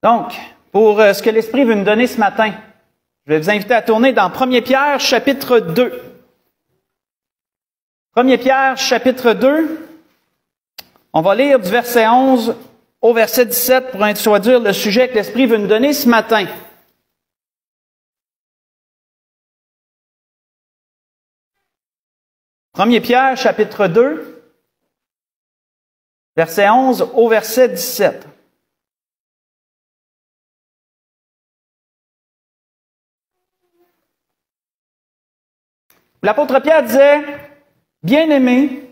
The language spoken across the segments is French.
Donc, pour ce que l'Esprit veut nous donner ce matin, je vais vous inviter à tourner dans 1 Pierre, chapitre 2. 1 Pierre, chapitre 2. On va lire du verset 11 au verset 17 pour introduire le sujet que l'Esprit veut nous donner ce matin. Premier Pierre, chapitre 2, verset 11 au verset 17. L'apôtre Pierre disait, « Bien-aimés,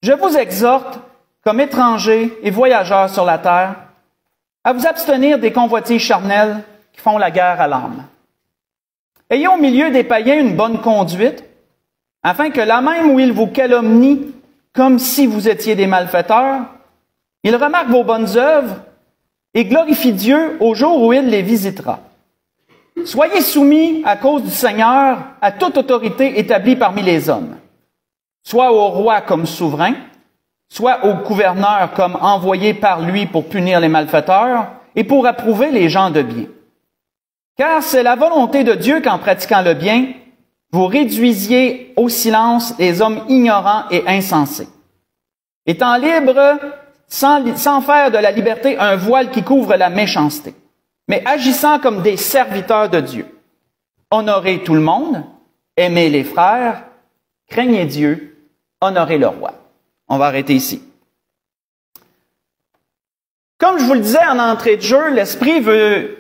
je vous exhorte, comme étrangers et voyageurs sur la terre, à vous abstenir des convoitises charnelles qui font la guerre à l'âme. Ayez au milieu des païens une bonne conduite, afin que là même où ils vous calomnient, comme si vous étiez des malfaiteurs, ils remarquent vos bonnes œuvres et glorifient Dieu au jour où il les visitera. Soyez soumis à cause du Seigneur à toute autorité établie parmi les hommes, soit au roi comme souverain, soit au gouverneur comme envoyé par lui pour punir les malfaiteurs et pour approuver les gens de bien. Car c'est la volonté de Dieu qu'en pratiquant le bien, vous réduisiez au silence les hommes ignorants et insensés. Étant libres, sans faire de la liberté un voile qui couvre la méchanceté, mais agissant comme des serviteurs de Dieu. Honorez tout le monde, aimez les frères, craignez Dieu, honorez le roi. On va arrêter ici. Comme je vous le disais en entrée de jeu, l'Esprit veut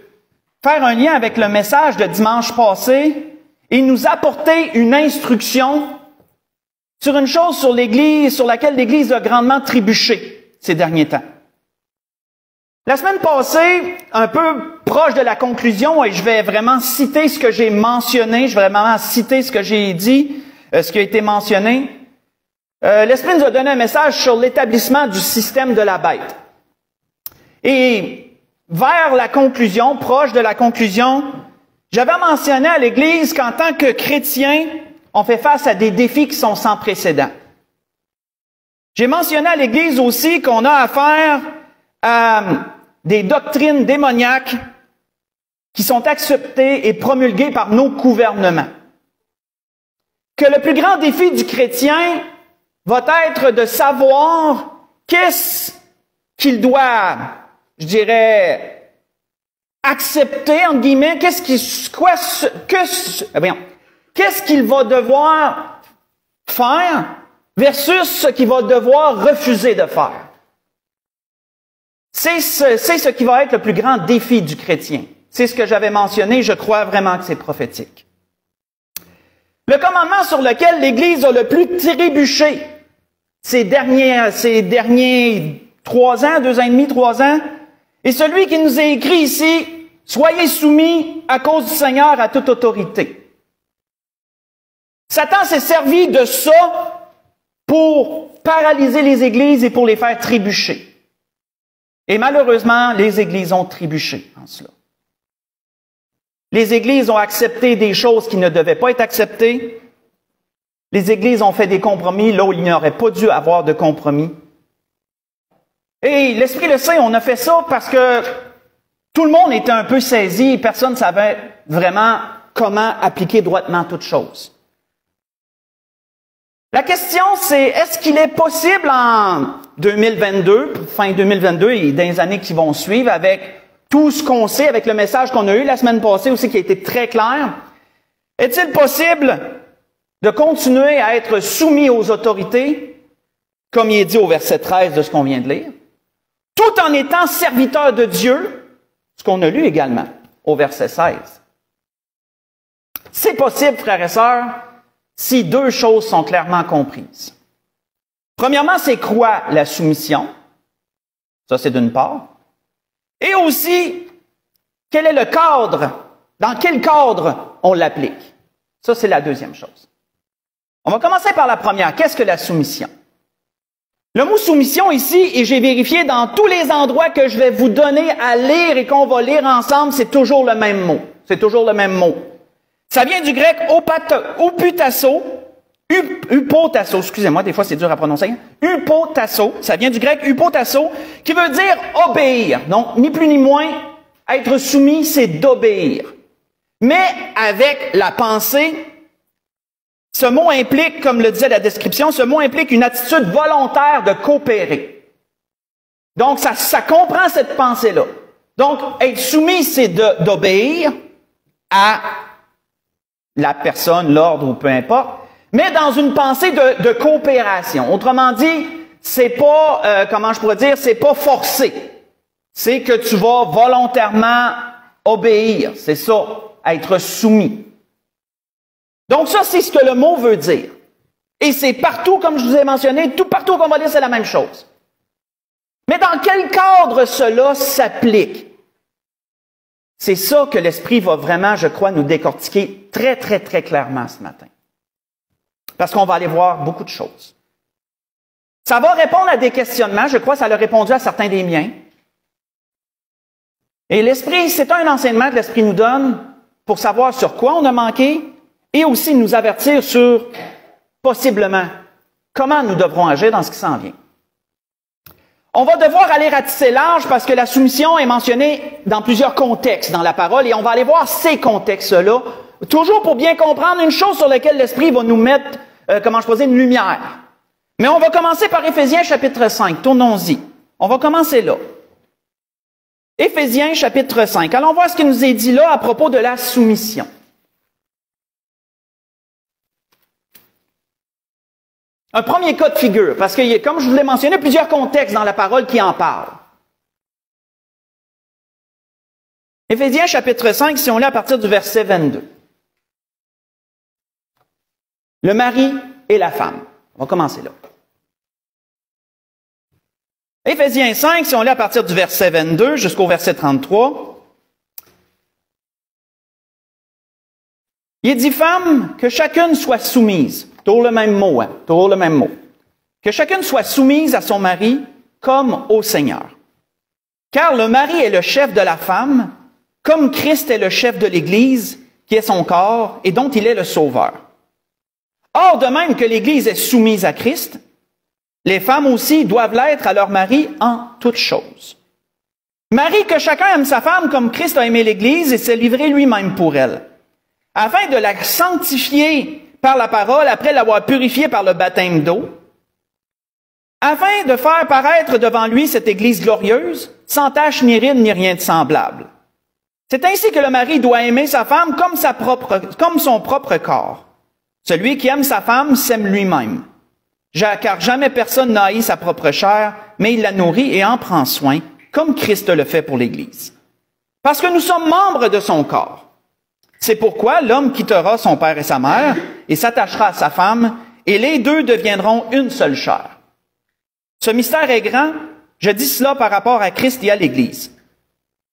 faire un lien avec le message de dimanche passé et nous apporter une instruction sur une chose sur l'Église, sur laquelle l'Église a grandement trébuché ces derniers temps. La semaine passée, un peu proche de la conclusion, et je vais vraiment citer ce que j'ai mentionné, je vais vraiment citer ce que j'ai dit, ce qui a été mentionné. L'Esprit nous a donné un message sur l'établissement du système de la bête. Et vers la conclusion, proche de la conclusion, j'avais mentionné à l'Église qu'en tant que chrétiens, on fait face à des défis qui sont sans précédent. J'ai mentionné à l'Église aussi qu'on a affaire à des doctrines démoniaques qui sont acceptées et promulguées par nos gouvernements. Que le plus grand défi du chrétien va être de savoir qu'est-ce qu'il doit, je dirais, accepter, entre guillemets, qu'est-ce qu'il va devoir faire versus ce qu'il va devoir refuser de faire. C'est ce qui va être le plus grand défi du chrétien. C'est ce que j'avais mentionné, je crois vraiment que c'est prophétique. Le commandement sur lequel l'Église a le plus trébuché ces derniers 3 ans, 2 ans et demi, 3 ans, est celui qui nous est écrit ici, « Soyez soumis à cause du Seigneur à toute autorité ». Satan s'est servi de ça pour paralyser les églises et pour les faire trébucher. Et malheureusement, les églises ont trébuché en cela. Les églises ont accepté des choses qui ne devaient pas être acceptées. Les églises ont fait des compromis là où il n'y aurait pas dû avoir de compromis. Et l'Esprit le sait, on a fait ça parce que tout le monde était un peu saisi et personne ne savait vraiment comment appliquer droitement toute chose. La question, c'est, est-ce qu'il est possible en 2022, fin 2022 et dans les années qui vont suivre, avec tout ce qu'on sait, avec le message qu'on a eu la semaine passée aussi qui a été très clair, est-il possible de continuer à être soumis aux autorités, comme il est dit au verset 13 de ce qu'on vient de lire, tout en étant serviteur de Dieu, ce qu'on a lu également au verset 16. C'est possible, frères et sœurs, si 2 choses sont clairement comprises. Premièrement, c'est quoi la soumission? Ça, c'est d'une part. Et aussi, quel est le cadre? Dans quel cadre on l'applique? Ça, c'est la deuxième chose. On va commencer par la première. Qu'est-ce que la soumission? Le mot soumission ici, et j'ai vérifié dans tous les endroits que je vais vous donner à lire et qu'on va lire ensemble, c'est toujours le même mot. C'est toujours le même mot. Ça vient du grec uputasso, excusez-moi, des fois c'est dur à prononcer. Upotasso, ça vient du grec upotasso, qui veut dire obéir. Donc, ni plus ni moins, Être soumis, c'est d'obéir. Mais avec la pensée, ce mot implique, comme le disait la description, ce mot implique une attitude volontaire de coopérer. Donc, ça comprend cette pensée-là. Donc, être soumis, c'est d'obéir à la personne, l'ordre ou peu importe, mais dans une pensée de coopération. Autrement dit, c'est pas, comment je pourrais dire, c'est pas forcé. C'est que tu vas volontairement obéir. C'est ça, être soumis. Donc ça, c'est ce que le mot veut dire. Et c'est partout, comme je vous ai mentionné, tout partout qu'on va lire, c'est la même chose. Mais dans quel cadre cela s'applique? C'est ça que l'Esprit va vraiment, je crois, nous décortiquer très, très, très clairement ce matin. Parce qu'on va aller voir beaucoup de choses. Ça va répondre à des questionnements, je crois, ça a répondu à certains des miens. Et l'Esprit, c'est un enseignement que l'Esprit nous donne pour savoir sur quoi on a manqué et aussi nous avertir sur, possiblement, comment nous devrons agir dans ce qui s'en vient. On va devoir aller ratisser large parce que la soumission est mentionnée dans plusieurs contextes dans la parole et on va aller voir ces contextes-là, toujours pour bien comprendre une chose sur laquelle l'Esprit va nous mettre, comment je peux dire, une lumière. Mais on va commencer par Éphésiens chapitre 5, tournons-y. On va commencer là. Éphésiens chapitre 5. Allons voir ce qui nous est dit là à propos de la soumission. Un premier cas de figure, parce qu'il y a, comme je vous l'ai mentionné, plusieurs contextes dans la parole qui en parlent. Éphésiens chapitre 5, si on lit à partir du verset 22. Le mari et la femme. On va commencer là. Éphésiens 5, si on lit à partir du verset 22 jusqu'au verset 33. Il dit, femmes, que chacune soit soumise. Toujours le même mot, toujours le même mot. Que chacune soit soumise à son mari comme au Seigneur. Car le mari est le chef de la femme, comme Christ est le chef de l'Église, qui est son corps et dont il est le sauveur. Or, de même que l'Église est soumise à Christ, les femmes aussi doivent l'être à leur mari en toutes choses. Mari, que chacun aime sa femme comme Christ a aimé l'Église et s'est livré lui-même pour elle, afin de la sanctifier par la parole, après l'avoir purifiée par le baptême d'eau, afin de faire paraître devant lui cette Église glorieuse, sans tache ni ride ni rien de semblable. C'est ainsi que le mari doit aimer sa femme comme son propre corps. Celui qui aime sa femme s'aime lui-même. Car jamais personne n'a haï sa propre chair, mais il la nourrit et en prend soin, comme Christ le fait pour l'Église. Parce que nous sommes membres de son corps. C'est pourquoi l'homme quittera son père et sa mère et s'attachera à sa femme, et les deux deviendront une seule chair. Ce mystère est grand, je dis cela par rapport à Christ et à l'Église.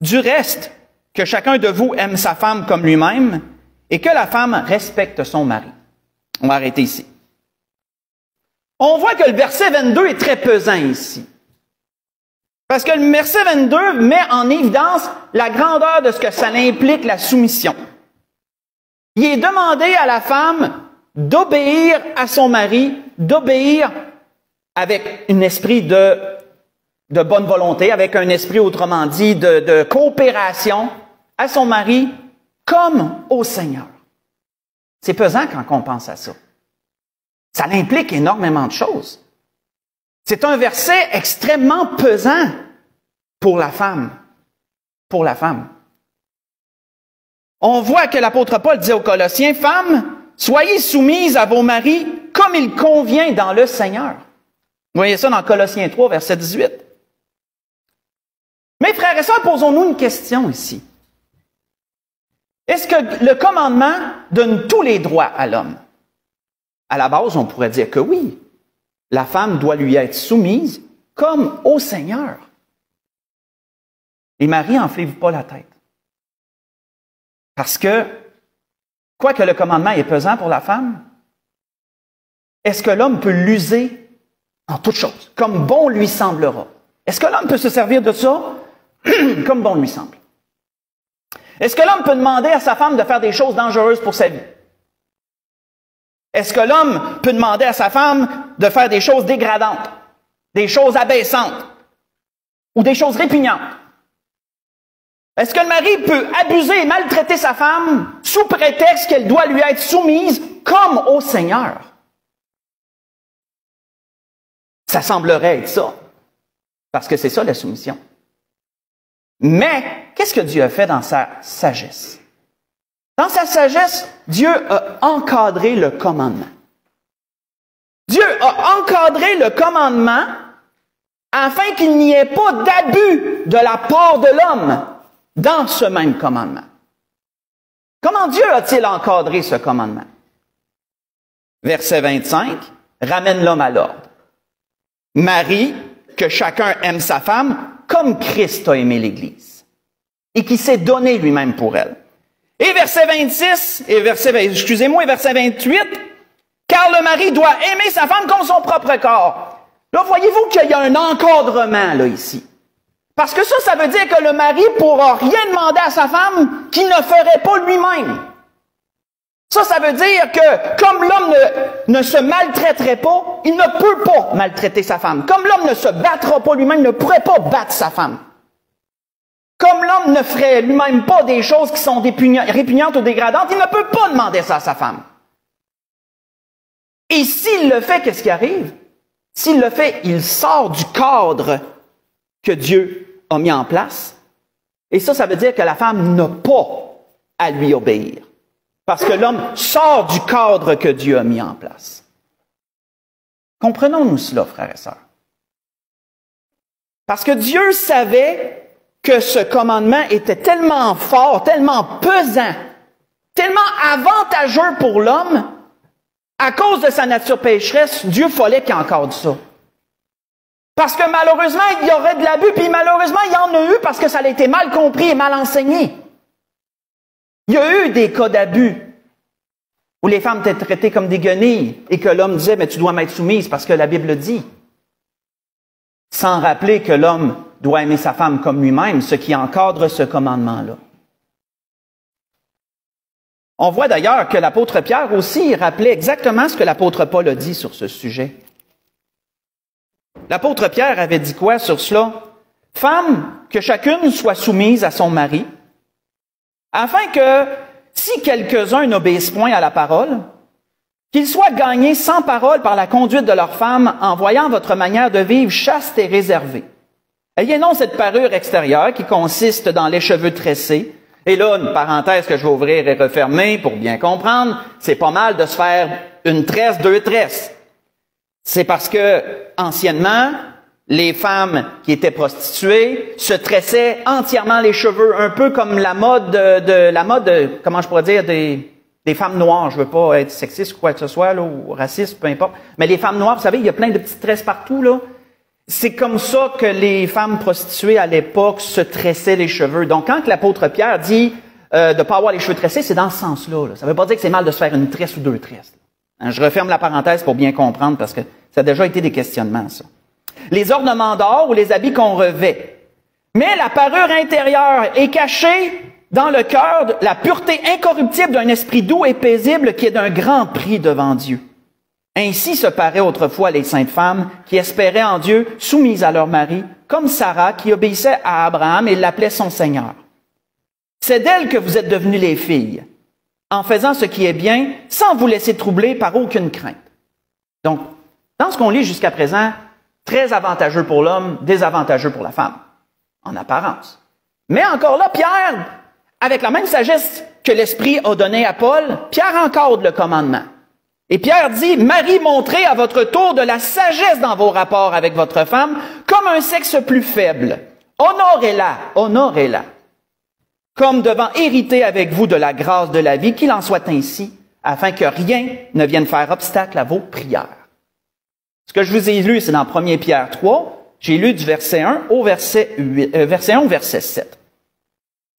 Du reste, que chacun de vous aime sa femme comme lui-même, et que la femme respecte son mari. On va arrêter ici. On voit que le verset 22 est très pesant ici. Parce que le verset 22 met en évidence la grandeur de ce que ça implique, la soumission. Il est demandé à la femme d'obéir à son mari, d'obéir avec un esprit de bonne volonté, avec un esprit, autrement dit, de coopération à son mari, comme au Seigneur. C'est pesant quand on pense à ça. Ça implique énormément de choses. C'est un verset extrêmement pesant pour la femme. Pour la femme. On voit que l'apôtre Paul dit aux Colossiens, « Femmes, soyez soumises à vos maris comme il convient dans le Seigneur. » Vous voyez ça dans Colossiens 3, verset 18. Mais frères et sœurs, posons-nous une question ici. Est-ce que le commandement donne tous les droits à l'homme? À la base, on pourrait dire que oui. La femme doit lui être soumise comme au Seigneur. Les maris, enflez-vous pas la tête. Parce que, quoique le commandement est pesant pour la femme, est-ce que l'homme peut l'user en toutes choses, comme bon lui semblera? Est-ce que l'homme peut se servir de ça comme bon lui semble? Est-ce que l'homme peut demander à sa femme de faire des choses dangereuses pour sa vie? Est-ce que l'homme peut demander à sa femme de faire des choses dégradantes, des choses abaissantes ou des choses répugnantes? Est-ce que le mari peut abuser et maltraiter sa femme sous prétexte qu'elle doit lui être soumise comme au Seigneur? Ça semblerait être ça, parce que c'est ça la soumission. Mais, qu'est-ce que Dieu a fait dans sa sagesse? Dans sa sagesse, Dieu a encadré le commandement. Dieu a encadré le commandement afin qu'il n'y ait pas d'abus de la part de l'homme dans ce même commandement. Comment Dieu a-t-il encadré ce commandement? Verset 25, ramène l'homme à l'ordre. Marie, que chacun aime sa femme comme Christ a aimé l'Église et qui s'est donné lui-même pour elle. Et verset 26, et verset 28, car le mari doit aimer sa femme comme son propre corps. Là, voyez-vous qu'il y a un encadrement là ici. Parce que ça veut dire que le mari ne pourra rien demander à sa femme qu'il ne ferait pas lui-même. Ça veut dire que comme l'homme ne se maltraiterait pas, il ne peut pas maltraiter sa femme. Comme l'homme ne se battra pas lui-même, il ne pourrait pas battre sa femme. Comme l'homme ne ferait lui-même pas des choses qui sont répugnantes ou dégradantes, il ne peut pas demander ça à sa femme. Et s'il le fait, qu'est-ce qui arrive? S'il le fait, il sort du cadre que Dieu a mis en place. Et ça veut dire que la femme n'a pas à lui obéir. Parce que l'homme sort du cadre que Dieu a mis en place. Comprenons-nous cela, frères et sœurs. Parce que Dieu savait que ce commandement était tellement fort, tellement pesant, tellement avantageux pour l'homme, à cause de sa nature pécheresse, Dieu fallait qu'il encadre ça. Parce que malheureusement, il y aurait de l'abus, puis malheureusement, il y en a eu parce que ça a été mal compris et mal enseigné. Il y a eu des cas d'abus où les femmes étaient traitées comme des guenilles et que l'homme disait, mais tu dois m'être soumise parce que la Bible dit. Sans rappeler que l'homme doit aimer sa femme comme lui-même, ce qui encadre ce commandement-là. On voit d'ailleurs que l'apôtre Pierre aussi rappelait exactement ce que l'apôtre Paul a dit sur ce sujet. L'apôtre Pierre avait dit quoi sur cela? Femme, que chacune soit soumise à son mari, afin que, si quelques-uns n'obéissent point à la parole, qu'ils soient gagnés sans parole par la conduite de leurs femmes, en voyant votre manière de vivre chaste et réservée. Ayez non cette parure extérieure qui consiste dans les cheveux tressés. Et là, une parenthèse que je vais ouvrir et refermer pour bien comprendre, c'est pas mal de se faire une tresse, deux tresses. C'est parce que, anciennement, les femmes qui étaient prostituées se tressaient entièrement les cheveux, un peu comme la mode comment je pourrais dire, des femmes noires. Je veux pas être sexiste ou quoi que ce soit, là, ou raciste, peu importe. Mais les femmes noires, vous savez, il y a plein de petites tresses partout, là. C'est comme ça que les femmes prostituées à l'époque se tressaient les cheveux. Donc, quand l'apôtre Pierre dit de ne pas avoir les cheveux tressés, c'est dans ce sens-là. Là. Ça ne veut pas dire que c'est mal de se faire une tresse ou deux tresses. Hein, je referme la parenthèse pour bien comprendre parce que ça a déjà été des questionnements, ça. Les ornements d'or ou les habits qu'on revêt. Mais la parure intérieure est cachée dans le cœur la pureté incorruptible d'un esprit doux et paisible qui est d'un grand prix devant Dieu. Ainsi se paraient autrefois les saintes femmes qui espéraient en Dieu, soumises à leur mari, comme Sarah qui obéissait à Abraham et l'appelait son Seigneur. C'est d'elle que vous êtes devenues les filles, en faisant ce qui est bien, sans vous laisser troubler par aucune crainte. Donc, dans ce qu'on lit jusqu'à présent, très avantageux pour l'homme, désavantageux pour la femme, en apparence. Mais encore là, Pierre, avec la même sagesse que l'Esprit a donnée à Paul, Pierre encadre le commandement. Et Pierre dit, Marie, montrez à votre tour de la sagesse dans vos rapports avec votre femme, comme un sexe plus faible. Honorez-la, comme devant hériter avec vous de la grâce de la vie, qu'il en soit ainsi, afin que rien ne vienne faire obstacle à vos prières. Ce que je vous ai lu, c'est dans 1 Pierre 3, j'ai lu du verset 1 au verset 1 au verset 7.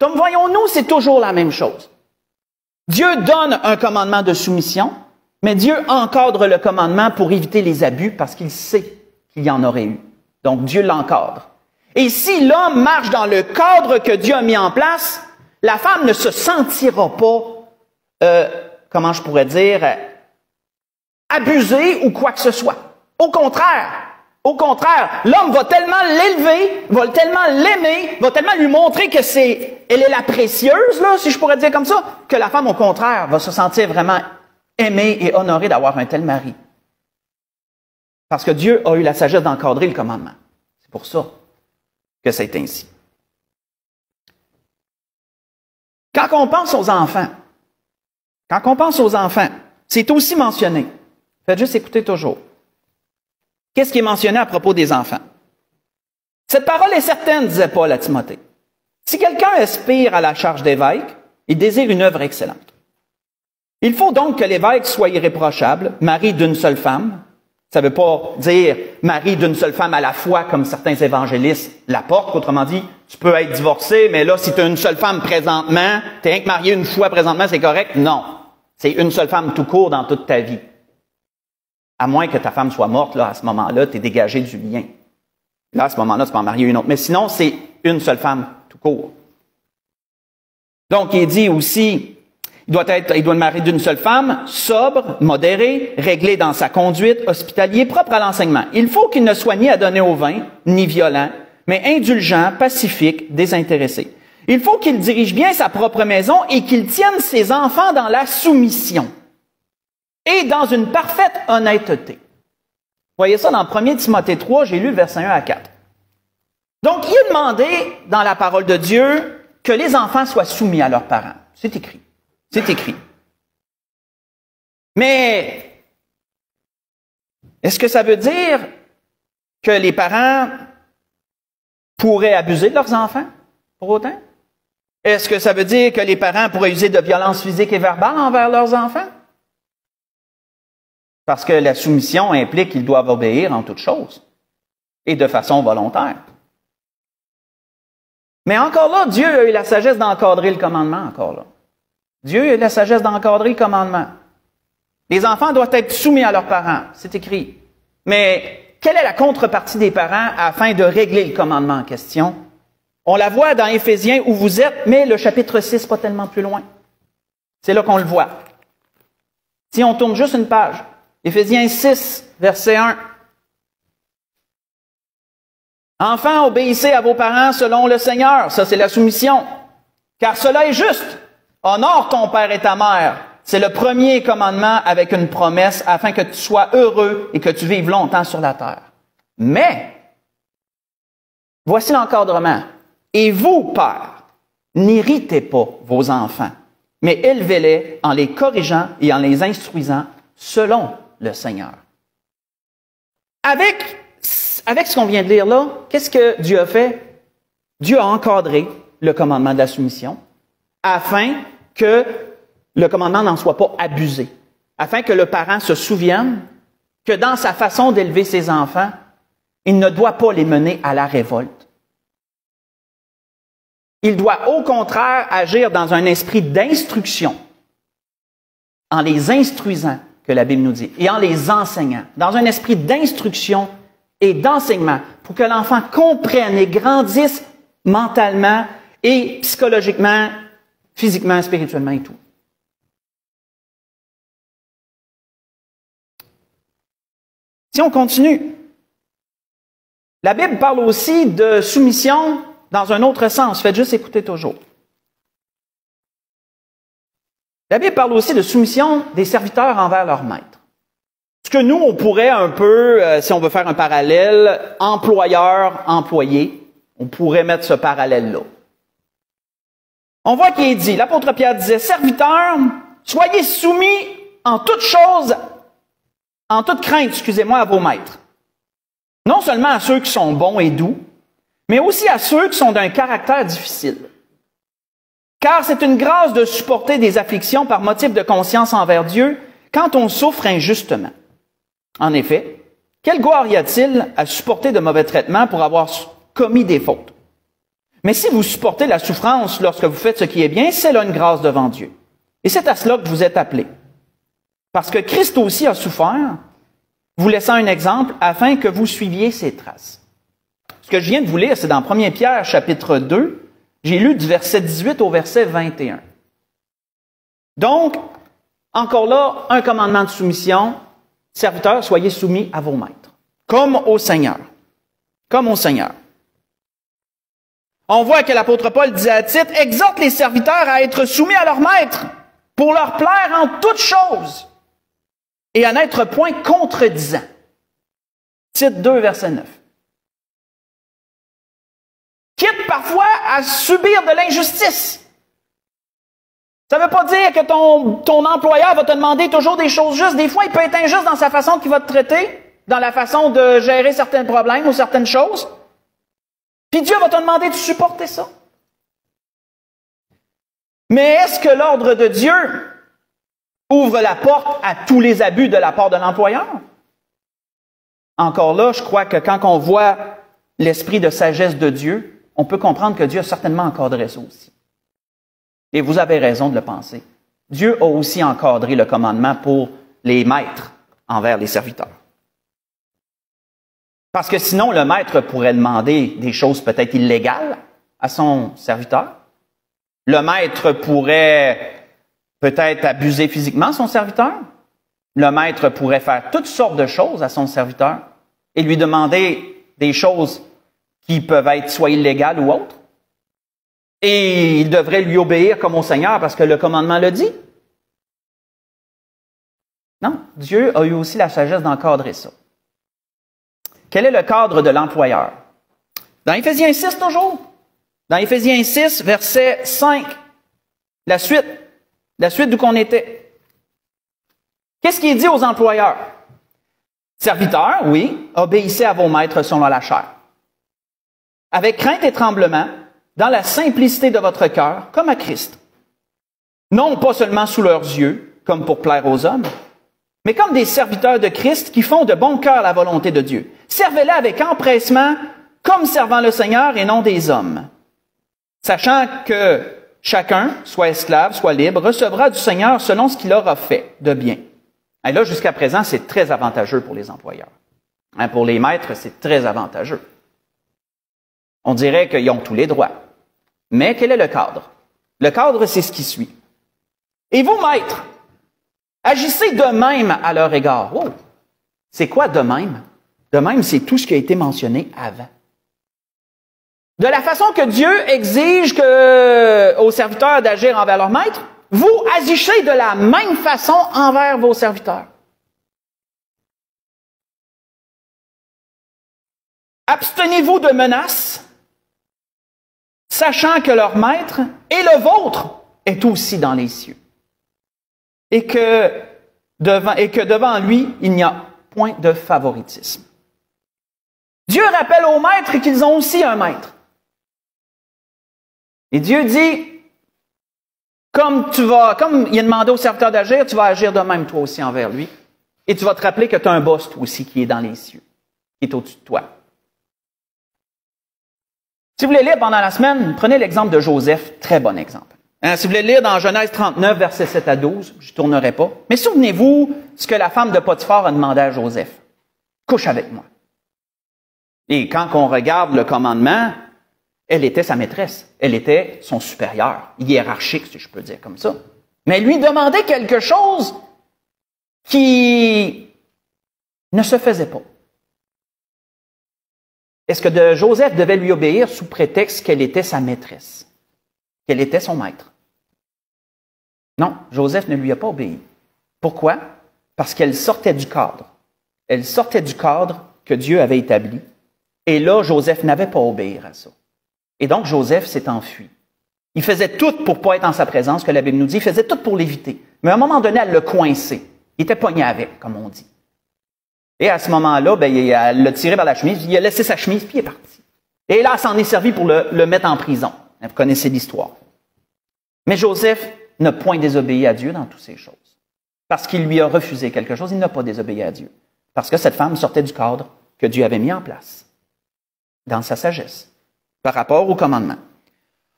Comme voyons-nous, c'est toujours la même chose. Dieu donne un commandement de soumission, mais Dieu encadre le commandement pour éviter les abus parce qu'il sait qu'il y en aurait eu. Donc Dieu l'encadre. Et si l'homme marche dans le cadre que Dieu a mis en place, la femme ne se sentira pas, comment je pourrais dire, abusée ou quoi que ce soit. Au contraire, Au contraire, l'homme va tellement l'élever, va tellement l'aimer, va tellement lui montrer que elle est la précieuse, là, si je pourrais dire comme ça, que la femme, au contraire, va se sentir vraiment aimée et honorée d'avoir un tel mari. Parce que Dieu a eu la sagesse d'encadrer le commandement. C'est pour ça que c'est ainsi. Quand on pense aux enfants, c'est aussi mentionné. Faites juste écouter toujours. Qu'est-ce qui est mentionné à propos des enfants? Cette parole est certaine, disait Paul à Timothée. Si quelqu'un aspire à la charge d'évêque, il désire une œuvre excellente. Il faut donc que l'évêque soit irréprochable, mari d'une seule femme. Ça ne veut pas dire mari d'une seule femme à la fois, comme certains évangélistes l'apportent. Autrement dit, tu peux être divorcé, mais là, si tu as une seule femme présentement, tu es rien que marié une fois présentement, c'est correct? Non. C'est une seule femme tout court dans toute ta vie. À moins que ta femme soit morte, là, à ce moment-là, tu es dégagé du lien. Là, à ce moment-là, tu peux en marier une autre. Mais sinon, c'est une seule femme tout court. Donc, il dit aussi, il doit être marié d'une seule femme, sobre, modéré, réglé dans sa conduite, hospitalier, propre à l'enseignement. Il faut qu'il ne soit ni adonné au vin, ni violent, mais indulgent, pacifique, désintéressé. Il faut qu'il dirige bien sa propre maison et qu'il tienne ses enfants dans la soumission et dans une parfaite honnêteté. Vous voyez ça dans 1 Timothée 3, j'ai lu versets 1 à 4. Donc, il est demandé dans la parole de Dieu que les enfants soient soumis à leurs parents. C'est écrit. C'est écrit. Mais, est-ce que ça veut dire que les parents pourraient abuser de leurs enfants, pour autant? Est-ce que ça veut dire que les parents pourraient user de violence physique et verbale envers leurs enfants? Parce que la soumission implique qu'ils doivent obéir en toutes choses, et de façon volontaire. Mais encore là, Dieu a eu la sagesse d'encadrer le commandement, encore là. Dieu a eu la sagesse d'encadrer le commandement. Les enfants doivent être soumis à leurs parents, c'est écrit. Mais quelle est la contrepartie des parents afin de régler le commandement en question? On la voit dans Éphésiens où vous êtes, mais le chapitre 6, pas tellement plus loin. C'est là qu'on le voit. Si on tourne juste une page, Éphésiens 6, verset 1. Enfants, obéissez à vos parents selon le Seigneur. Ça, c'est la soumission. Car cela est juste. Honore ton père et ta mère. C'est le premier commandement avec une promesse afin que tu sois heureux et que tu vives longtemps sur la terre. Mais, voici l'encadrement. Et vous, pères, n'irritez pas vos enfants, mais élevez-les en les corrigeant et en les instruisant selon le Seigneur. Avec ce qu'on vient de lire là, qu'est-ce que Dieu a fait? Dieu a encadré le commandement de la soumission afin que le commandement n'en soit pas abusé, afin que le parent se souvienne que dans sa façon d'élever ses enfants, il ne doit pas les mener à la révolte. Il doit au contraire agir dans un esprit d'instruction, en les instruisant, que la Bible nous dit, et en les enseignant, dans un esprit d'instruction et d'enseignement, pour que l'enfant comprenne et grandisse mentalement et psychologiquement, physiquement, spirituellement et tout. Si on continue, la Bible parle aussi de soumission dans un autre sens. Faites juste écouter toujours. La Bible parle aussi de soumission des serviteurs envers leur maître. Ce que nous, on pourrait un peu, si on veut faire un parallèle, employeur-employé, on pourrait mettre ce parallèle-là. On voit qu'il est dit, l'apôtre Pierre disait, « Serviteurs, soyez soumis en toutes choses, en toute crainte, à vos maîtres. Non seulement à ceux qui sont bons et doux, mais aussi à ceux qui sont d'un caractère difficile. Car c'est une grâce de supporter des afflictions par motif de conscience envers Dieu quand on souffre injustement. En effet, quelle gloire y a-t-il à supporter de mauvais traitements pour avoir commis des fautes? Mais si vous supportez la souffrance lorsque vous faites ce qui est bien, c'est là une grâce devant Dieu. Et c'est à cela que vous êtes appelés. Parce que Christ aussi a souffert, vous laissant un exemple afin que vous suiviez ses traces. Ce que je viens de vous lire, c'est dans 1 Pierre, chapitre 2. J'ai lu du verset 18 au verset 21. Donc, encore là, un commandement de soumission. Serviteurs, soyez soumis à vos maîtres. comme au Seigneur. Comme au Seigneur. On voit que l'apôtre Paul disait à Tite, exhorte les serviteurs à être soumis à leur maître, pour leur plaire en toutes choses, et à n'être point contredisant. Tite 2, verset 9. Quitte parfois à subir de l'injustice. Ça ne veut pas dire que ton employeur va te demander toujours des choses justes. Des fois, il peut être injuste dans sa façon qu'il va te traiter, dans la façon de gérer certains problèmes ou certaines choses. Puis Dieu va te demander de supporter ça. Mais est-ce que l'ordre de Dieu ouvre la porte à tous les abus de la part de l'employeur? Encore là, je crois que quand on voit l'esprit de sagesse de Dieu, on peut comprendre que Dieu a certainement encadré ça aussi. Et vous avez raison de le penser. Dieu a aussi encadré le commandement pour les maîtres envers les serviteurs. Parce que sinon, le maître pourrait demander des choses peut-être illégales à son serviteur. Le maître pourrait peut-être abuser physiquement son serviteur. Le maître pourrait faire toutes sortes de choses à son serviteur et lui demander des choses qui peuvent être soit illégales ou autres. Et il devrait lui obéir comme au Seigneur parce que le commandement le dit. Non, Dieu a eu aussi la sagesse d'encadrer ça. Quel est le cadre de l'employeur? Dans Éphésiens 6 toujours. Dans Éphésiens 6, verset 5. La suite d'où qu'on était. Qu'est-ce qu'il dit aux employeurs? Serviteurs, oui, obéissez à vos maîtres selon la chair. Avec crainte et tremblement, dans la simplicité de votre cœur, comme à Christ. Non pas seulement sous leurs yeux, comme pour plaire aux hommes, mais comme des serviteurs de Christ qui font de bon cœur la volonté de Dieu. Servez-la avec empressement, comme servant le Seigneur et non des hommes. Sachant que chacun, soit esclave, soit libre, recevra du Seigneur selon ce qu'il aura fait de bien. Et là, jusqu'à présent, c'est très avantageux pour les employeurs. Pour les maîtres, c'est très avantageux. On dirait qu'ils ont tous les droits. Mais quel est le cadre? Le cadre, c'est ce qui suit. Et vous, maîtres, agissez de même à leur égard. Oh! C'est quoi de même? De même, c'est tout ce qui a été mentionné avant. De la façon que Dieu exige aux serviteurs d'agir envers leur maître, vous agissez de la même façon envers vos serviteurs. Abstenez-vous de menaces, sachant que leur maître et le vôtre est aussi dans les cieux. Et que devant lui, il n'y a point de favoritisme. Dieu rappelle aux maîtres qu'ils ont aussi un maître. Et Dieu dit, comme il a demandé au serviteur d'agir, tu vas agir de même toi aussi envers lui. Et tu vas te rappeler que tu as un boss toi aussi qui est dans les cieux, qui est au-dessus de toi. Si vous voulez lire pendant la semaine, prenez l'exemple de Joseph, très bon exemple. Si vous voulez lire dans Genèse 39, versets 7 à 12, je ne tournerai pas. Mais souvenez-vous ce que la femme de Potiphar a demandé à Joseph. Couche avec moi. Et quand on regarde le commandement, elle était sa maîtresse. Elle était son supérieur, hiérarchique, si je peux dire comme ça. Mais elle lui demandait quelque chose qui ne se faisait pas. Est-ce que Joseph devait lui obéir sous prétexte qu'elle était sa maîtresse, qu'elle était son maître? Non, Joseph ne lui a pas obéi. Pourquoi? Parce qu'elle sortait du cadre. Elle sortait du cadre que Dieu avait établi. Et là, Joseph n'avait pas à obéir à ça. Et donc, Joseph s'est enfui. Il faisait tout pour ne pas être en sa présence, que la Bible nous dit. Il faisait tout pour l'éviter. Mais à un moment donné, elle l'a coincé. Il était pogné avec, comme on dit. Et à ce moment-là, elle l'a tiré vers la chemise, il a laissé sa chemise, puis il est parti. Et là, elle s'en est servi pour le mettre en prison. Vous connaissez l'histoire. Mais Joseph n'a point désobéi à Dieu dans toutes ces choses. Parce qu'il lui a refusé quelque chose, il n'a pas désobéi à Dieu. Parce que cette femme sortait du cadre que Dieu avait mis en place, dans sa sagesse, par rapport au commandement.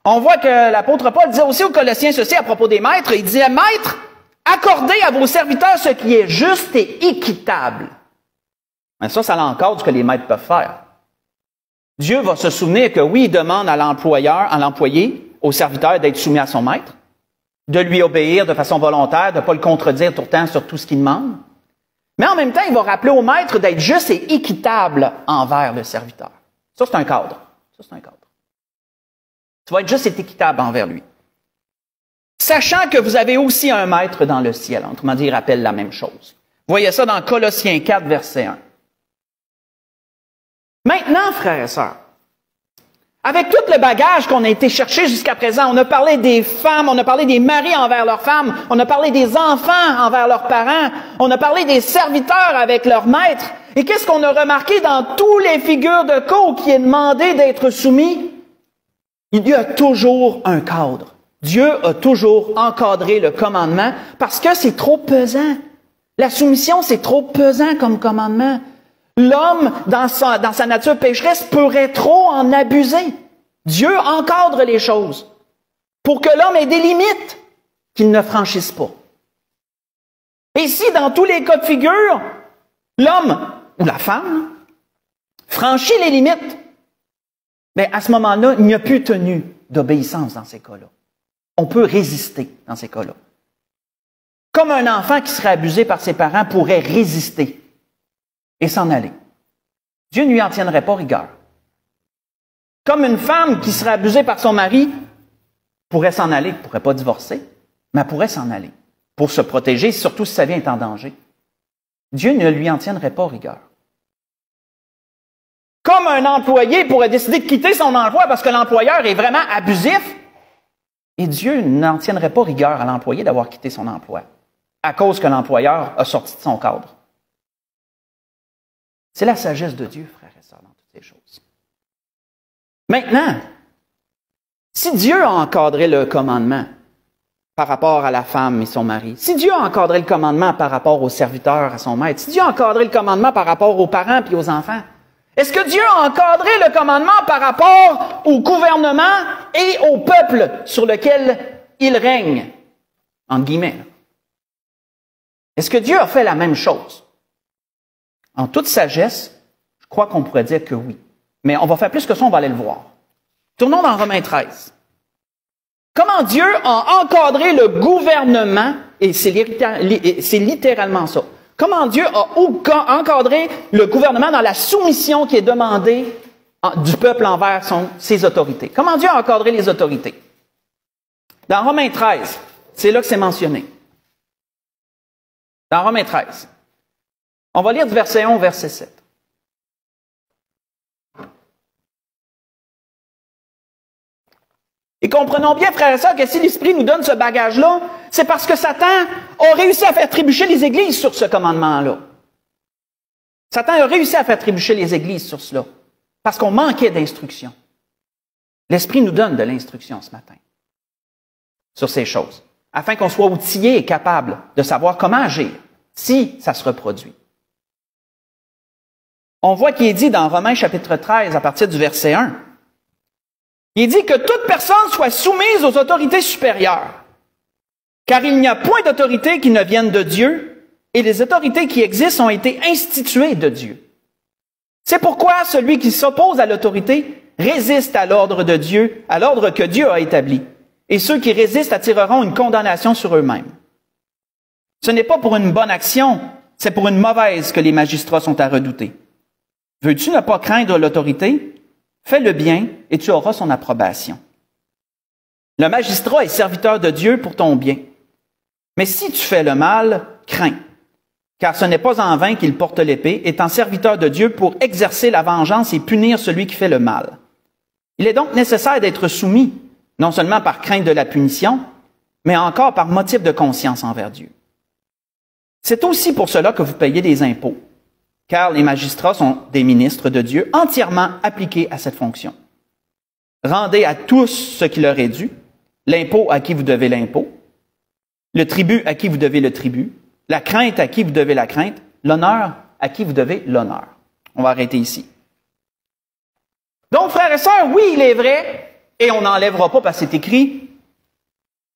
On voit que l'apôtre Paul disait aussi aux Colossiens ceci à propos des maîtres. Il disait, maîtres, accordez à vos serviteurs ce qui est juste et équitable. Mais ça l'encadre ce que les maîtres peuvent faire. Dieu va se souvenir que oui, il demande à l'employé, au serviteur d'être soumis à son maître, de lui obéir de façon volontaire, de ne pas le contredire tout le temps sur tout ce qu'il demande. Mais en même temps, il va rappeler au maître d'être juste et équitable envers le serviteur. Ça, c'est un cadre. Ça, c'est un cadre. Tu vas être juste et équitable envers lui. Sachant que vous avez aussi un maître dans le ciel. Autrement dit, il rappelle la même chose. Vous voyez ça dans Colossiens 4, verset 1. Maintenant, frères et sœurs, avec tout le bagage qu'on a été chercher jusqu'à présent, on a parlé des femmes, on a parlé des maris envers leurs femmes, on a parlé des enfants envers leurs parents, on a parlé des serviteurs avec leurs maîtres. Et qu'est-ce qu'on a remarqué dans toutes les figures de cas qui est demandé d'être soumis? Il y a toujours un cadre. Dieu a toujours encadré le commandement parce que c'est trop pesant. La soumission, c'est trop pesant comme commandement. L'homme, dans sa nature pécheresse, pourrait trop en abuser. Dieu encadre les choses pour que l'homme ait des limites qu'il ne franchisse pas. Et si, dans tous les cas de figure, l'homme ou la femme franchit les limites, bien, à ce moment-là, il n'y a plus tenue d'obéissance dans ces cas-là. On peut résister dans ces cas-là. Comme un enfant qui serait abusé par ses parents pourrait résister et s'en aller. Dieu ne lui en tiendrait pas rigueur. Comme une femme qui serait abusée par son mari pourrait s'en aller, ne pourrait pas divorcer, mais elle pourrait s'en aller pour se protéger, surtout si sa vie est en danger. Dieu ne lui en tiendrait pas rigueur. Comme un employé pourrait décider de quitter son emploi parce que l'employeur est vraiment abusif, et Dieu n'en tiendrait pas rigueur à l'employé d'avoir quitté son emploi à cause que l'employeur a sorti de son cadre. C'est la sagesse de Dieu, frères et sœurs, dans toutes ces choses. Maintenant, si Dieu a encadré le commandement par rapport à la femme et son mari, si Dieu a encadré le commandement par rapport au serviteur, à son maître, si Dieu a encadré le commandement par rapport aux parents et aux enfants, est-ce que Dieu a encadré le commandement par rapport au gouvernement et au peuple sur lequel il règne? Entre guillemets. Est-ce que Dieu a fait la même chose? En toute sagesse, je crois qu'on pourrait dire que oui. Mais on va faire plus que ça, on va aller le voir. Tournons dans Romains 13. Comment Dieu a encadré le gouvernement, et c'est littéralement ça. Comment Dieu a encadré le gouvernement dans la soumission qui est demandée du peuple envers ses autorités. Comment Dieu a encadré les autorités? Dans Romains 13, c'est là que c'est mentionné. Dans Romains 13. On va lire du verset 1 au verset 7. Et comprenons bien, frères et sœurs, que si l'Esprit nous donne ce bagage-là, c'est parce que Satan a réussi à faire trébucher les églises sur ce commandement-là. Satan a réussi à faire trébucher les églises sur cela, parce qu'on manquait d'instruction. L'Esprit nous donne de l'instruction ce matin sur ces choses, afin qu'on soit outillé et capable de savoir comment agir si ça se reproduit. On voit qu'il est dit dans Romains chapitre 13, à partir du verset 1, il dit que toute personne soit soumise aux autorités supérieures, car il n'y a point d'autorité qui ne vienne de Dieu, et les autorités qui existent ont été instituées de Dieu. C'est pourquoi celui qui s'oppose à l'autorité résiste à l'ordre de Dieu, à l'ordre que Dieu a établi, et ceux qui résistent attireront une condamnation sur eux-mêmes. Ce n'est pas pour une bonne action, c'est pour une mauvaise que les magistrats sont à redouter. Veux-tu ne pas craindre l'autorité? Fais le bien et tu auras son approbation. Le magistrat est serviteur de Dieu pour ton bien. Mais si tu fais le mal, crains, car ce n'est pas en vain qu'il porte l'épée, étant serviteur de Dieu pour exercer la vengeance et punir celui qui fait le mal. Il est donc nécessaire d'être soumis, non seulement par crainte de la punition, mais encore par motif de conscience envers Dieu. C'est aussi pour cela que vous payez des impôts, car les magistrats sont des ministres de Dieu entièrement appliqués à cette fonction. Rendez à tous ce qui leur est dû, l'impôt à qui vous devez l'impôt, le tribut à qui vous devez le tribut, la crainte à qui vous devez la crainte, l'honneur à qui vous devez l'honneur. On va arrêter ici. Donc, frères et sœurs, oui, il est vrai, et on n'enlèvera pas parce que c'est écrit,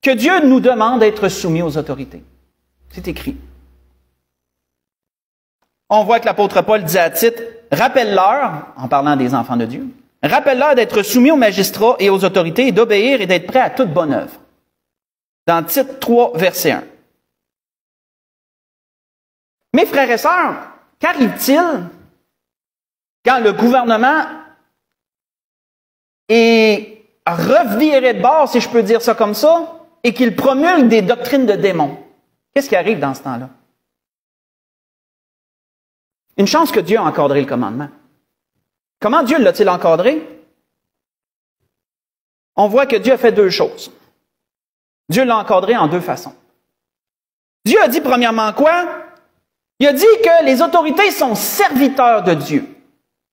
que Dieu nous demande d'être soumis aux autorités. C'est écrit. On voit que l'apôtre Paul dit à Tite, rappelle-leur, en parlant des enfants de Dieu, rappelle-leur d'être soumis aux magistrats et aux autorités et d'obéir et d'être prêts à toute bonne œuvre. Dans Tite 3, verset 1. Mes frères et sœurs, qu'arrive-t-il quand le gouvernement est reviré de bord, si je peux dire ça comme ça, et qu'il promulgue des doctrines de démons? Qu'est-ce qui arrive dans ce temps-là? Une chance que Dieu a encadré le commandement. Comment Dieu l'a-t-il encadré? On voit que Dieu a fait deux choses. Dieu l'a encadré en deux façons. Dieu a dit premièrement quoi? Il a dit que les autorités sont serviteurs de Dieu.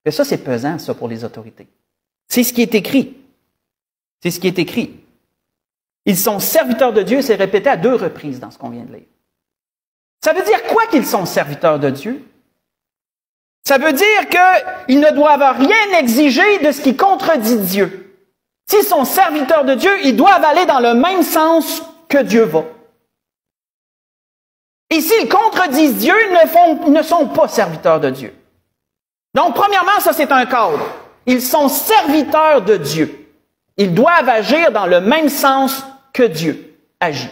Et ça, c'est pesant, ça, pour les autorités. C'est ce qui est écrit. C'est ce qui est écrit. Ils sont serviteurs de Dieu, c'est répété à 2 reprises dans ce qu'on vient de lire. Ça veut dire quoi qu'ils sont serviteurs de Dieu? Ça veut dire qu'ils ne doivent rien exiger de ce qui contredit Dieu. S'ils sont serviteurs de Dieu, ils doivent aller dans le même sens que Dieu va. Et s'ils contredisent Dieu, ils ne sont pas serviteurs de Dieu. Donc, premièrement, ça c'est un cadre. Ils sont serviteurs de Dieu. Ils doivent agir dans le même sens que Dieu agit.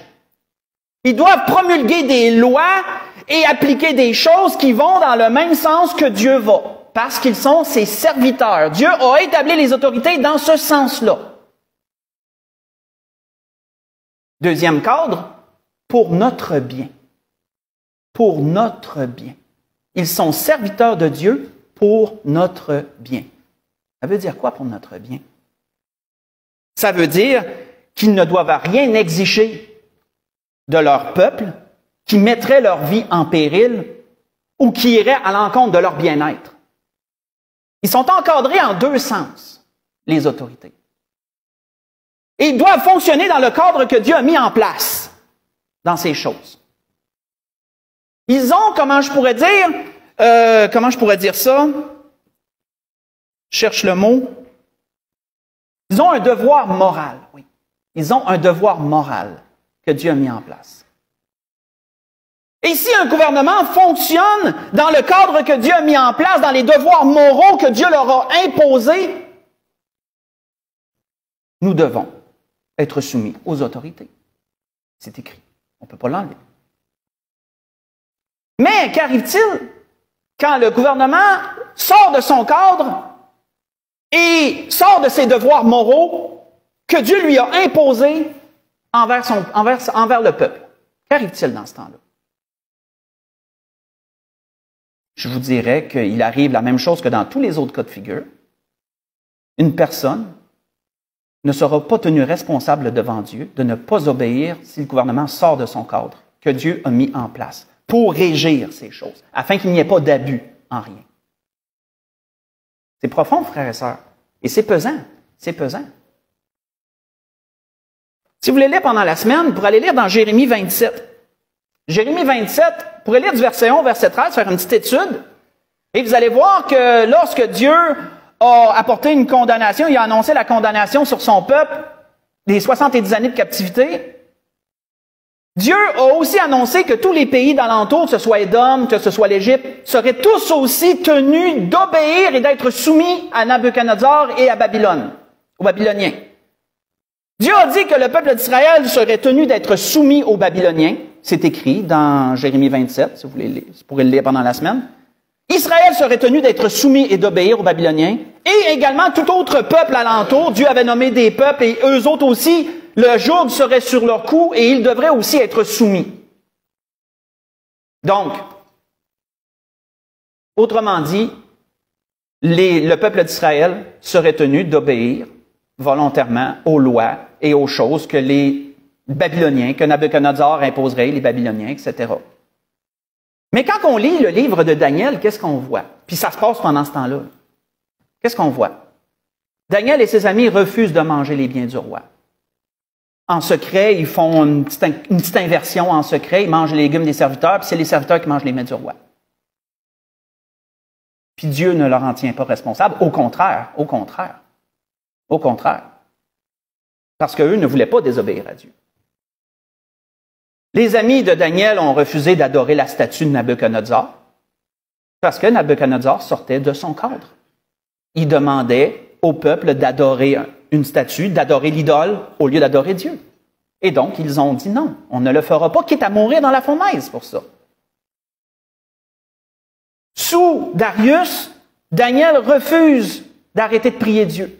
Ils doivent promulguer des lois et appliquer des choses qui vont dans le même sens que Dieu va, parce qu'ils sont ses serviteurs. Dieu a établi les autorités dans ce sens-là. Deuxième cadre, pour notre bien. Pour notre bien. Ils sont serviteurs de Dieu pour notre bien. Ça veut dire quoi pour notre bien? Ça veut dire qu'ils ne doivent rien exiger de leur peuple, qui mettrait leur vie en péril ou qui irait à l'encontre de leur bien-être. Ils sont encadrés en 2 sens, les autorités. Et ils doivent fonctionner dans le cadre que Dieu a mis en place dans ces choses. Ils ont, comment je pourrais dire ça? Je cherche le mot. Ils ont un devoir moral, oui. Ils ont un devoir moral que Dieu a mis en place. Et si un gouvernement fonctionne dans le cadre que Dieu a mis en place, dans les devoirs moraux que Dieu leur a imposés, nous devons être soumis aux autorités. C'est écrit. On ne peut pas l'enlever. Mais qu'arrive-t-il quand le gouvernement sort de son cadre et sort de ses devoirs moraux que Dieu lui a imposés envers le peuple? Qu'arrive-t-il dans ce temps-là? Je vous dirais qu'il arrive la même chose que dans tous les autres cas de figure. Une personne ne sera pas tenue responsable devant Dieu de ne pas obéir si le gouvernement sort de son cadre que Dieu a mis en place pour régir ces choses, afin qu'il n'y ait pas d'abus en rien. C'est profond, frères et sœurs, et c'est pesant, c'est pesant. Si vous voulez lire pendant la semaine, vous pourrez aller lire dans Jérémie 27. Jérémie 27, vous pourrez lire du verset 1 au verset 13, faire une petite étude, et vous allez voir que lorsque Dieu a apporté une condamnation, il a annoncé la condamnation sur son peuple, des 70 années de captivité, Dieu a aussi annoncé que tous les pays d'alentour, que ce soit Édom, que ce soit l'Égypte, seraient tous aussi tenus d'obéir et d'être soumis à Nabuchodonosor et à Babylone, aux Babyloniens. Dieu a dit que le peuple d'Israël serait tenu d'être soumis aux Babyloniens. C'est écrit dans Jérémie 27, si vous pourrez le lire pendant la semaine. Israël serait tenu d'être soumis et d'obéir aux Babyloniens. Et également tout autre peuple alentour. Dieu avait nommé des peuples et eux autres aussi, le joug serait sur leur cou et ils devraient aussi être soumis. Donc, autrement dit, le peuple d'Israël serait tenu d'obéir volontairement aux lois et aux choses que les Babyloniens, que Nabuchodonosor imposerait, les Babyloniens, etc. Mais quand on lit le livre de Daniel, qu'est-ce qu'on voit? Puis ça se passe pendant ce temps-là. Qu'est-ce qu'on voit? Daniel et ses amis refusent de manger les biens du roi. En secret, ils font une petite inversion en secret, ils mangent les légumes des serviteurs, puis c'est les serviteurs qui mangent les mets du roi. Puis Dieu ne leur en tient pas responsable, au contraire. Au contraire. Parce qu'eux ne voulaient pas désobéir à Dieu. Les amis de Daniel ont refusé d'adorer la statue de Nabuchodonosor parce que Nabuchodonosor sortait de son cadre. Il demandait au peuple d'adorer une statue, d'adorer l'idole au lieu d'adorer Dieu. Et donc, ils ont dit non, on ne le fera pas, quitte à mourir dans la fournaise pour ça. Sous Darius, Daniel refuse d'arrêter de prier Dieu.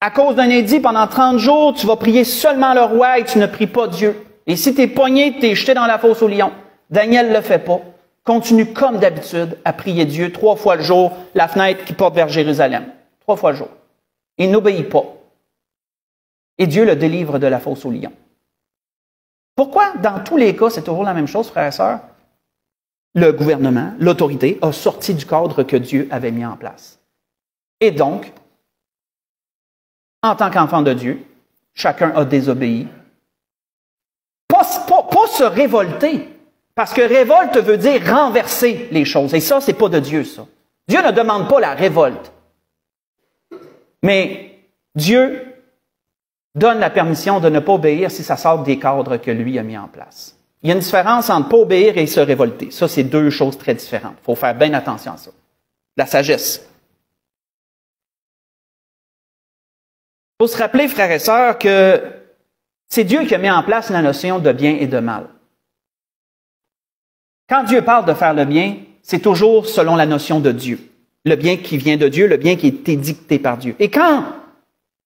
À cause d'un édit, pendant 30 jours, tu vas prier seulement le roi et tu ne pries pas Dieu. Et si tu es pogné, tu es jeté dans la fosse aux lions. Daniel ne le fait pas. Continue comme d'habitude à prier Dieu 3 fois le jour, la fenêtre qui porte vers Jérusalem. 3 fois le jour. Il n'obéit pas. Et Dieu le délivre de la fosse aux lions. Pourquoi, dans tous les cas, c'est toujours la même chose, frères et sœurs? Le gouvernement, l'autorité, a sorti du cadre que Dieu avait mis en place. Et donc, en tant qu'enfant de Dieu, chacun a désobéi. Pas se révolter, parce que révolte veut dire renverser les choses. Et ça, c'est pas de Dieu, ça. Dieu ne demande pas la révolte. Mais Dieu donne la permission de ne pas obéir si ça sort des cadres que lui a mis en place. Il y a une différence entre pas obéir et se révolter. Ça, c'est 2 choses très différentes. Il faut faire bien attention à ça. La sagesse. Il faut se rappeler, frères et sœurs, que c'est Dieu qui a mis en place la notion de bien et de mal. Quand Dieu parle de faire le bien, c'est toujours selon la notion de Dieu. Le bien qui vient de Dieu, le bien qui a été dicté par Dieu. Et quand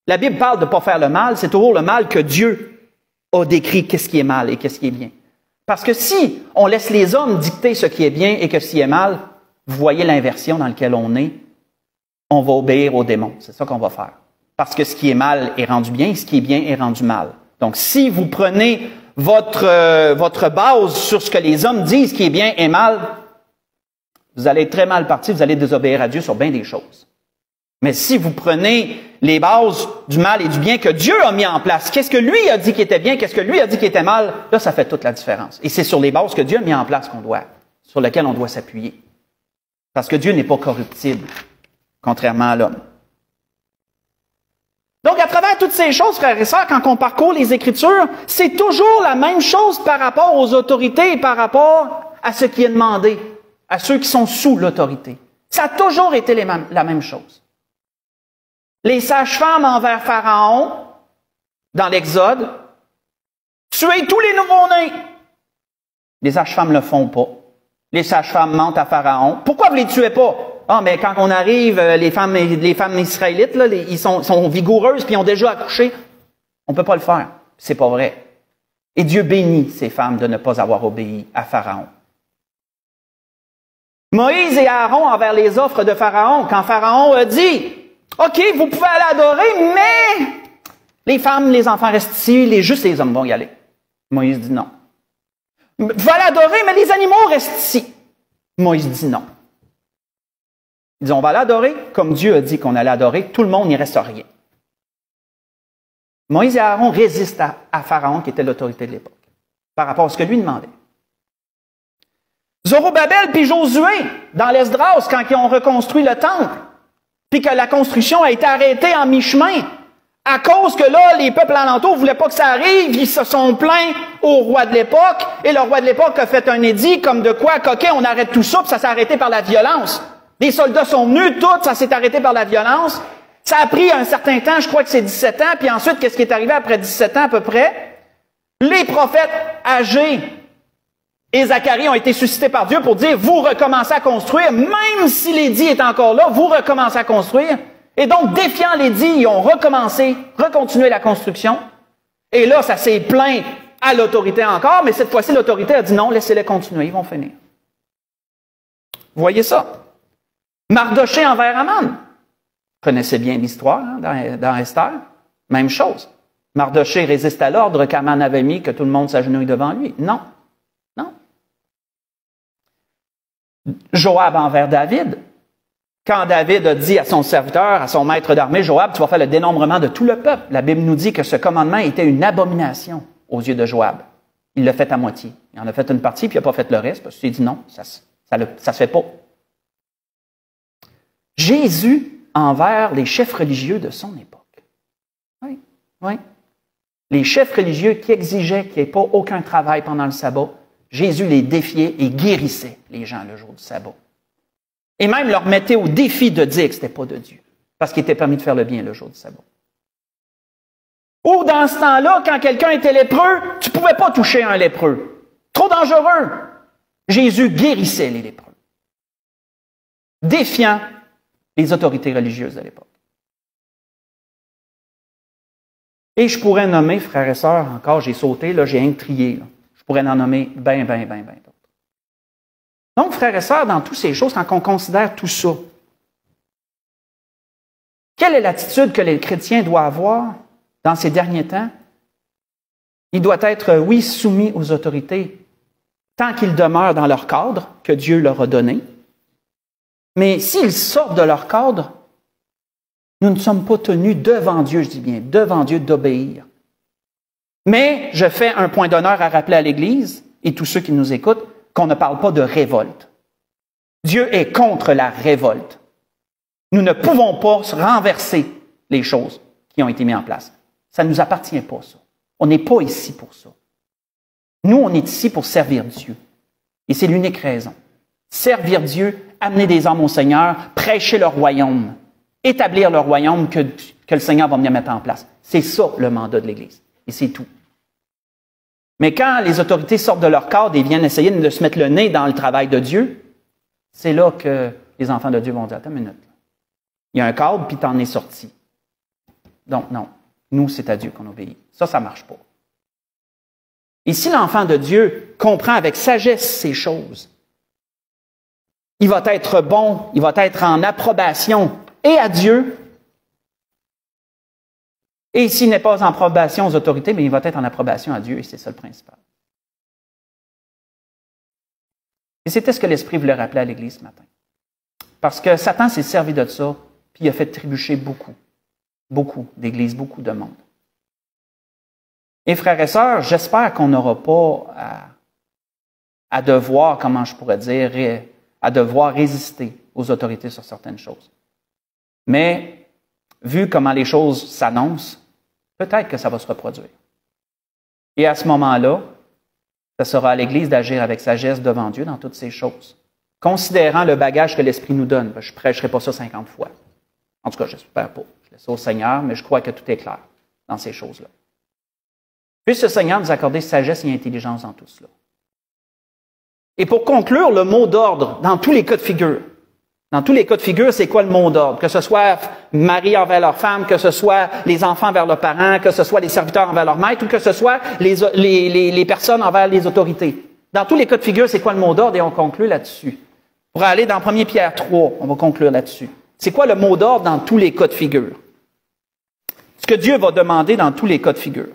la Bible parle de ne pas faire le mal, c'est toujours le mal que Dieu a décrit qu'est-ce qui est mal et qu'est-ce qui est bien. Parce que si on laisse les hommes dicter ce qui est bien et que ce qui est mal, vous voyez l'inversion dans laquelle on est, on va obéir aux démons. C'est ça qu'on va faire. Parce que ce qui est mal est rendu bien et ce qui est bien est rendu mal. Donc, si vous prenez votre base sur ce que les hommes disent qui est bien et mal, vous allez être très mal parti, vous allez désobéir à Dieu sur bien des choses. Mais si vous prenez les bases du mal et du bien que Dieu a mis en place, qu'est-ce que lui a dit qui était bien, qu'est-ce que lui a dit qui était mal, là, ça fait toute la différence. Et c'est sur les bases que Dieu a mis en place sur lesquelles on doit s'appuyer. Parce que Dieu n'est pas corruptible, contrairement à l'homme. Donc, à travers toutes ces choses, frères et sœurs, quand on parcourt les Écritures, c'est toujours la même chose par rapport aux autorités et par rapport à ce qui est demandé, à ceux qui sont sous l'autorité. Ça a toujours été la même chose. Les sages-femmes envers Pharaon, dans l'Exode, tuer tous les nouveau-nés. Les sages-femmes ne le font pas. Les sages-femmes mentent à Pharaon. Pourquoi vous ne les tuez pas? Ah, mais quand on arrive, les femmes israélites, là, ils sont vigoureuses puis ils ont déjà accouché. On ne peut pas le faire. C'est pas vrai. Et Dieu bénit ces femmes de ne pas avoir obéi à Pharaon. Moïse et Aaron envers les offres de Pharaon, quand Pharaon a dit, OK, vous pouvez aller adorer, mais les femmes, les enfants restent ici, juste les hommes vont y aller. Moïse dit non. Vous pouvez aller adorer, mais les animaux restent ici. Moïse dit non. Il dit, on va l'adorer comme Dieu a dit qu'on allait adorer, tout le monde n'y reste rien. Moïse et Aaron résistent à Pharaon, qui était l'autorité de l'époque, par rapport à ce que lui demandait. Zorobabel puis Josué, dans l'Esdras, quand ils ont reconstruit le temple, puis que la construction a été arrêtée en mi-chemin, à cause que là, les peuples alentours ne voulaient pas que ça arrive, ils se sont plaints au roi de l'époque, et le roi de l'époque a fait un édit comme de quoi, coquet, on arrête tout ça, puis ça s'est arrêté par la violence. Les soldats sont venus, tout, ça s'est arrêté par la violence. Ça a pris un certain temps, je crois que c'est 17 ans, puis ensuite, qu'est-ce qui est arrivé après 17 ans à peu près? Les prophètes âgés et Zacharie ont été suscités par Dieu pour dire, vous recommencez à construire, même si l'édit est encore là, vous recommencez à construire. Et donc, défiant l'édit, ils ont recontinué la construction. Et là, ça s'est plaint à l'autorité encore, mais cette fois-ci, l'autorité a dit non, laissez-les continuer, ils vont finir. Vous voyez ça? Mardoché envers Aman. Vous connaissez bien l'histoire hein, dans Esther. Même chose. Mardoché résiste à l'ordre qu'Aman avait mis, que tout le monde s'agenouille devant lui. Non. Non. Joab envers David. Quand David a dit à son serviteur, à son maître d'armée, Joab, tu vas faire le dénombrement de tout le peuple. La Bible nous dit que ce commandement était une abomination aux yeux de Joab. Il l'a fait à moitié. Il en a fait une partie, puis il n'a pas fait le reste, parce qu'il s'est dit non, ça se fait pas. Jésus envers les chefs religieux de son époque. Oui, oui. Les chefs religieux qui exigeaient qu'il n'y ait pas aucun travail pendant le sabbat, Jésus les défiait et guérissait les gens le jour du sabbat. Et même leur mettait au défi de dire que ce n'était pas de Dieu, parce qu'il était permis de faire le bien le jour du sabbat. Ou dans ce temps-là, quand quelqu'un était lépreux, tu ne pouvais pas toucher un lépreux. Trop dangereux. Jésus guérissait les lépreux. défiant les autorités religieuses de l'époque. Et je pourrais nommer, frères et sœurs, encore, j'ai sauté, là, j'ai intrié. Je pourrais en nommer bien d'autres. Donc, frères et sœurs, dans toutes ces choses, quand on considère tout ça, quelle est l'attitude que les chrétiens doivent avoir dans ces derniers temps? Il doit être, oui, soumis aux autorités, tant qu'ils demeurent dans leur cadre que Dieu leur a donné. Mais s'ils sortent de leur cadre, nous ne sommes pas tenus devant Dieu, je dis bien, devant Dieu d'obéir. Mais je fais un point d'honneur à rappeler à l'Église et tous ceux qui nous écoutent qu'on ne parle pas de révolte. Dieu est contre la révolte. Nous ne pouvons pas renverser les choses qui ont été mises en place. Ça ne nous appartient pas, ça. On n'est pas ici pour ça. Nous, on est ici pour servir Dieu. Et c'est l'unique raison. Servir Dieu, amener des âmes au Seigneur, prêcher le royaume, établir le royaume que le Seigneur va venir mettre en place. C'est ça le mandat de l'Église. Et c'est tout. Mais quand les autorités sortent de leur cadre et viennent essayer de se mettre le nez dans le travail de Dieu, c'est là que les enfants de Dieu vont dire, attends une minute. Il y a un cadre, puis t'en es sorti. Donc non, nous, c'est à Dieu qu'on obéit. Ça ne marche pas. Et si l'enfant de Dieu comprend avec sagesse ces choses, il va être bon, il va être en approbation et à Dieu, et s'il n'est pas en approbation aux autorités, mais il va être en approbation à Dieu, et c'est ça le principal. Et c'était ce que l'Esprit voulait rappeler à l'Église ce matin. Parce que Satan s'est servi de ça, puis il a fait trébucher beaucoup d'églises, beaucoup de monde. Et frères et sœurs, j'espère qu'on n'aura pas à devoir, comment je pourrais dire, à devoir résister aux autorités sur certaines choses. Mais, vu comment les choses s'annoncent, peut-être que ça va se reproduire. Et à ce moment-là, ce sera à l'Église d'agir avec sagesse devant Dieu dans toutes ces choses, considérant le bagage que l'Esprit nous donne. Je ne prêcherai pas ça 50 fois. En tout cas, je n'espère pas. Je laisse ça au Seigneur, mais je crois que tout est clair dans ces choses-là. Puisse le Seigneur nous accorder sagesse et intelligence dans tout cela. Et pour conclure, le mot d'ordre dans tous les cas de figure. Dans tous les cas de figure, c'est quoi le mot d'ordre? Que ce soit mari envers leur femme, que ce soit les enfants envers leurs parents, que ce soit les serviteurs envers leur maître, ou que ce soit les personnes envers les autorités. Dans tous les cas de figure, c'est quoi le mot d'ordre? Et on conclut là-dessus. Pour aller dans 1 Pierre 3, on va conclure là-dessus. C'est quoi le mot d'ordre dans tous les cas de figure? Ce que Dieu va demander dans tous les cas de figure.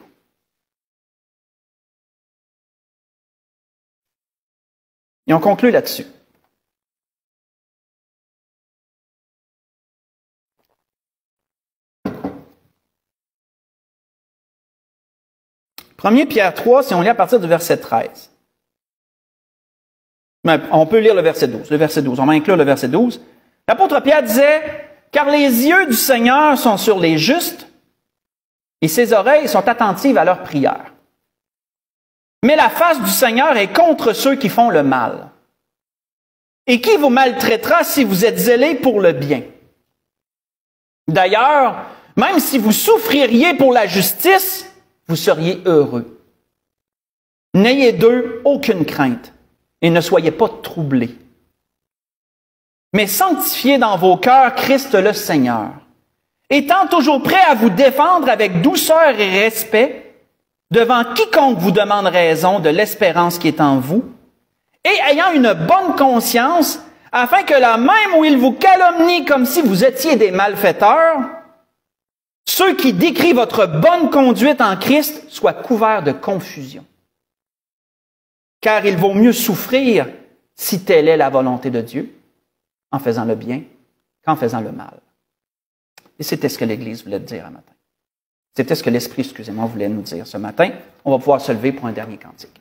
Et on conclut là-dessus. Premier Pierre 3, si on lit à partir du verset 13. Mais on peut lire le verset 12. Le verset 12, on va inclure le verset 12. L'apôtre Pierre disait, « Car les yeux du Seigneur sont sur les justes, et ses oreilles sont attentives à leurs prières. Mais la face du Seigneur est contre ceux qui font le mal. Et qui vous maltraitera si vous êtes zélés pour le bien? D'ailleurs, même si vous souffririez pour la justice, vous seriez heureux. N'ayez d'eux aucune crainte et ne soyez pas troublés. Mais sanctifiez dans vos cœurs Christ le Seigneur, étant toujours prêt à vous défendre avec douceur et respect devant quiconque vous demande raison de l'espérance qui est en vous, et ayant une bonne conscience, afin que là même où il vous calomnie comme si vous étiez des malfaiteurs, ceux qui décrient votre bonne conduite en Christ soient couverts de confusion. Car il vaut mieux souffrir, si telle est la volonté de Dieu, en faisant le bien qu'en faisant le mal. Et c'était ce que l'Église voulait dire un matin. C'était ce que l'Esprit, voulait nous dire ce matin. On va pouvoir se lever pour un dernier cantique.